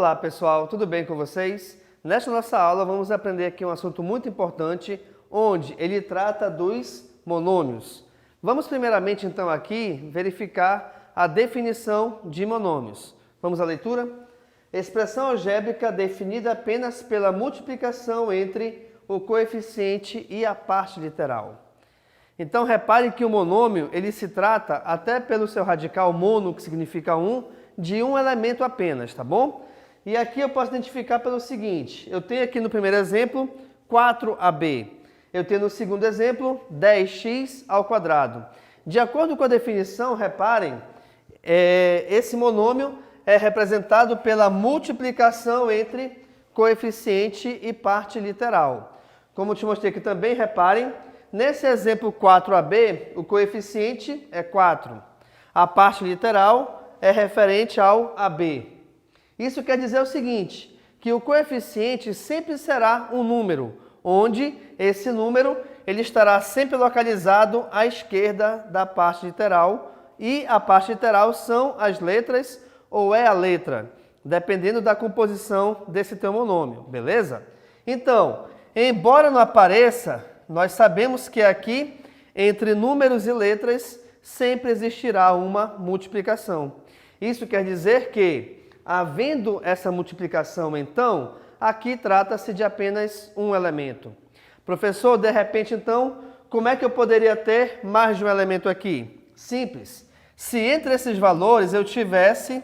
Olá pessoal, tudo bem com vocês? Nesta nossa aula vamos aprender aqui um assunto muito importante, onde ele trata dos monômios. Vamos primeiramente então aqui verificar a definição de monômios. Vamos à leitura? Expressão algébrica definida apenas pela multiplicação entre o coeficiente e a parte literal. Então repare que o monômio ele se trata, até pelo seu radical mono, que significa um, de um elemento apenas, tá bom? E aqui eu posso identificar pelo seguinte, eu tenho aqui no primeiro exemplo 4AB, eu tenho no segundo exemplo 10x ao quadrado. De acordo com a definição, reparem, esse monômio é representado pela multiplicação entre coeficiente e parte literal. Como eu te mostrei aqui também, reparem, nesse exemplo 4AB, o coeficiente é 4, a parte literal é referente ao AB. Isso quer dizer o seguinte, que o coeficiente sempre será um número, onde esse número ele estará sempre localizado à esquerda da parte literal, e a parte literal são as letras ou é a letra, dependendo da composição desse teu monômio, beleza? Então, embora não apareça, nós sabemos que aqui, entre números e letras, sempre existirá uma multiplicação. Isso quer dizer que, havendo essa multiplicação, então, aqui trata-se de apenas um elemento. Professor, de repente, então, como é que eu poderia ter mais de um elemento aqui? Simples. Se entre esses valores eu tivesse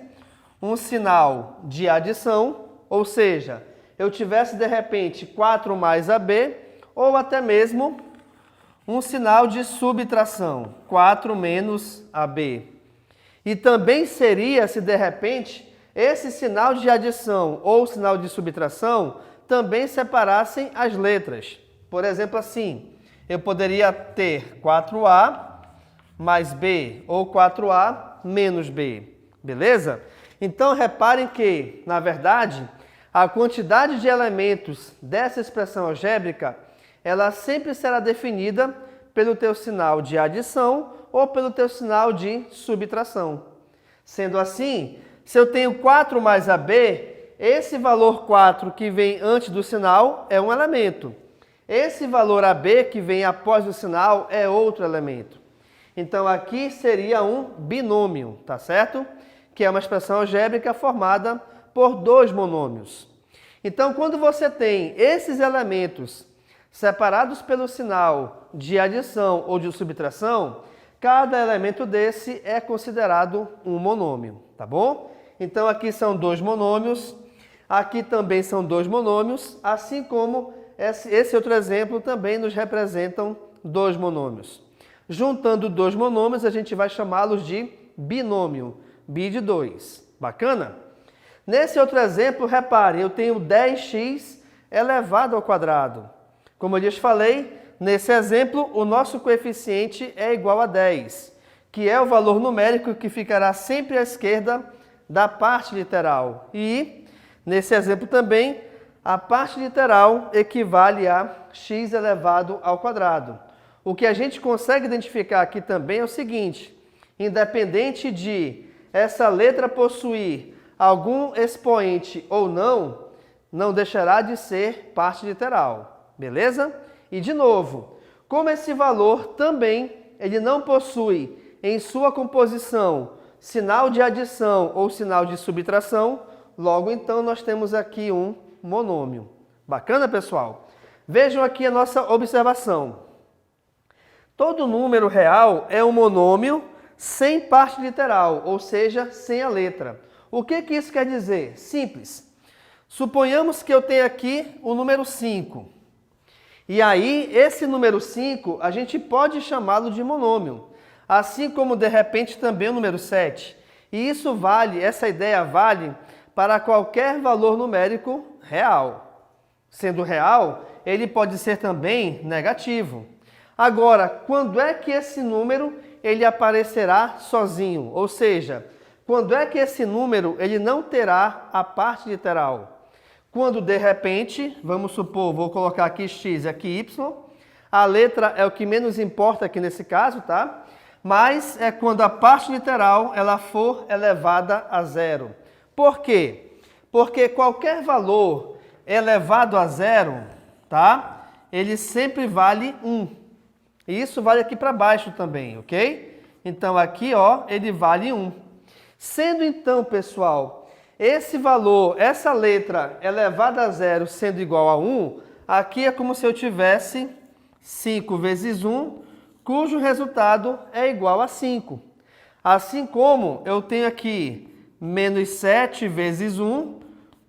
um sinal de adição, ou seja, eu tivesse, de repente, 4 mais AB, ou até mesmo um sinal de subtração, 4 menos AB. E também seria, se de repente, esse sinal de adição ou sinal de subtração também separassem as letras. Por exemplo, assim, eu poderia ter 4A mais B ou 4A menos B, beleza? Então, reparem que, na verdade, a quantidade de elementos dessa expressão algébrica, ela sempre será definida pelo teu sinal de adição ou pelo teu sinal de subtração. Sendo assim, se eu tenho 4 mais AB, esse valor 4 que vem antes do sinal é um elemento. Esse valor AB que vem após o sinal é outro elemento. Então aqui seria um binômio, tá certo? Que é uma expressão algébrica formada por dois monômios. Então quando você tem esses elementos separados pelo sinal de adição ou de subtração, cada elemento desse é considerado um monômio, tá bom? Então aqui são dois monômios, aqui também são dois monômios, assim como esse outro exemplo também nos representam dois monômios. Juntando dois monômios, a gente vai chamá-los de binômio, bi de 2. Bacana? Nesse outro exemplo, repare, eu tenho 10x elevado ao quadrado. Como eu lhes falei, nesse exemplo, o nosso coeficiente é igual a 10, que é o valor numérico que ficará sempre à esquerda da parte literal. E, nesse exemplo também, a parte literal equivale a x elevado ao quadrado. O que a gente consegue identificar aqui também é o seguinte, independente de essa letra possuir algum expoente ou não, não deixará de ser parte literal, beleza? E de novo, como esse valor também ele não possui em sua composição sinal de adição ou sinal de subtração, logo então nós temos aqui um monômio. Bacana, pessoal? Vejam aqui a nossa observação. Todo número real é um monômio sem parte literal, ou seja, sem a letra. O que isso quer dizer? Simples. Suponhamos que eu tenha aqui o número 5. E aí, esse número 5, a gente pode chamá-lo de monômio. Assim como, de repente, também o número 7. E isso vale, essa ideia vale para qualquer valor numérico real. Sendo real, ele pode ser também negativo. Agora, quando é que esse número ele aparecerá sozinho? Ou seja, quando é que esse número ele não terá a parte literal? Quando, de repente, vamos supor, vou colocar aqui x e aqui y, a letra é o que menos importa aqui nesse caso, tá? Mas é quando a parte literal ela for elevada a zero. Por quê? Porque qualquer valor elevado a zero, tá? Ele sempre vale 1. E isso vale aqui para baixo também, ok? Então aqui, ó, ele vale 1. Sendo então, pessoal, esse valor, essa letra elevada a zero sendo igual a 1, aqui é como se eu tivesse 5 vezes 1, cujo resultado é igual a 5. Assim como eu tenho aqui menos 7 vezes 1,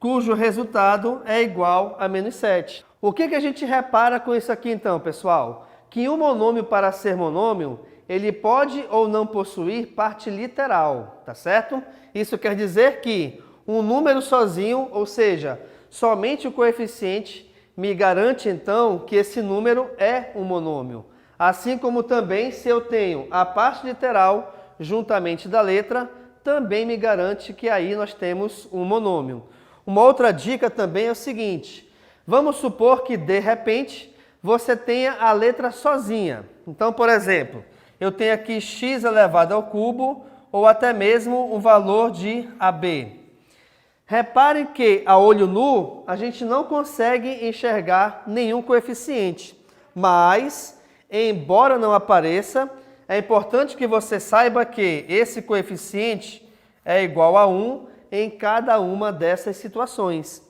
cujo resultado é igual a menos 7. O que a gente repara com isso aqui então, pessoal? Que um monômio, para ser monômio, ele pode ou não possuir parte literal, tá certo? Isso quer dizer que um número sozinho, ou seja, somente o coeficiente, me garante então que esse número é um monômio. Assim como também se eu tenho a parte literal juntamente da letra, também me garante que aí nós temos um monômio. Uma outra dica também é o seguinte: vamos supor que de repente você tenha a letra sozinha. Então, por exemplo, eu tenho aqui x elevado ao cubo ou até mesmo um valor de AB. Reparem que a olho nu a gente não consegue enxergar nenhum coeficiente, mas, embora não apareça, é importante que você saiba que esse coeficiente é igual a 1 em cada uma dessas situações.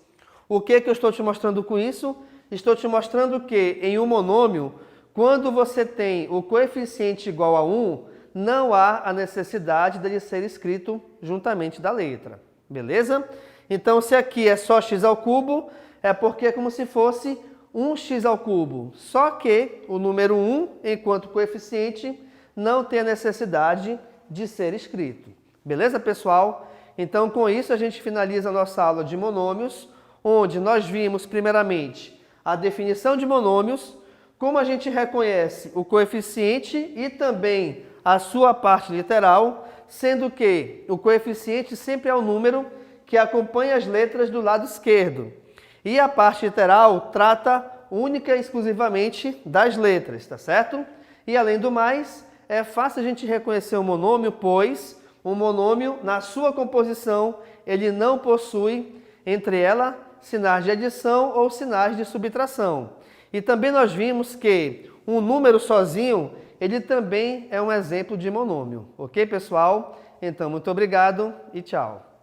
O que eu estou te mostrando com isso? Estou te mostrando que em um monômio, quando você tem o coeficiente igual a 1, não há a necessidade dele ser escrito juntamente da letra. Beleza? Então, se aqui é só x ao cubo, é porque é como se fosse 1x ao cubo. Só que o número 1, enquanto coeficiente, não tem a necessidade de ser escrito. Beleza, pessoal? Então, com isso, a gente finaliza a nossa aula de monômios, onde nós vimos, primeiramente, a definição de monômios, como a gente reconhece o coeficiente e também a sua parte literal, sendo que o coeficiente sempre é o número que acompanha as letras do lado esquerdo. E a parte literal trata única e exclusivamente das letras, tá certo? E além do mais, é fácil a gente reconhecer um monômio, pois um monômio, na sua composição, ele não possui, entre ela, sinais de adição ou sinais de subtração. E também nós vimos que um número sozinho, ele também é um exemplo de monômio. Ok, pessoal? Então, muito obrigado e tchau.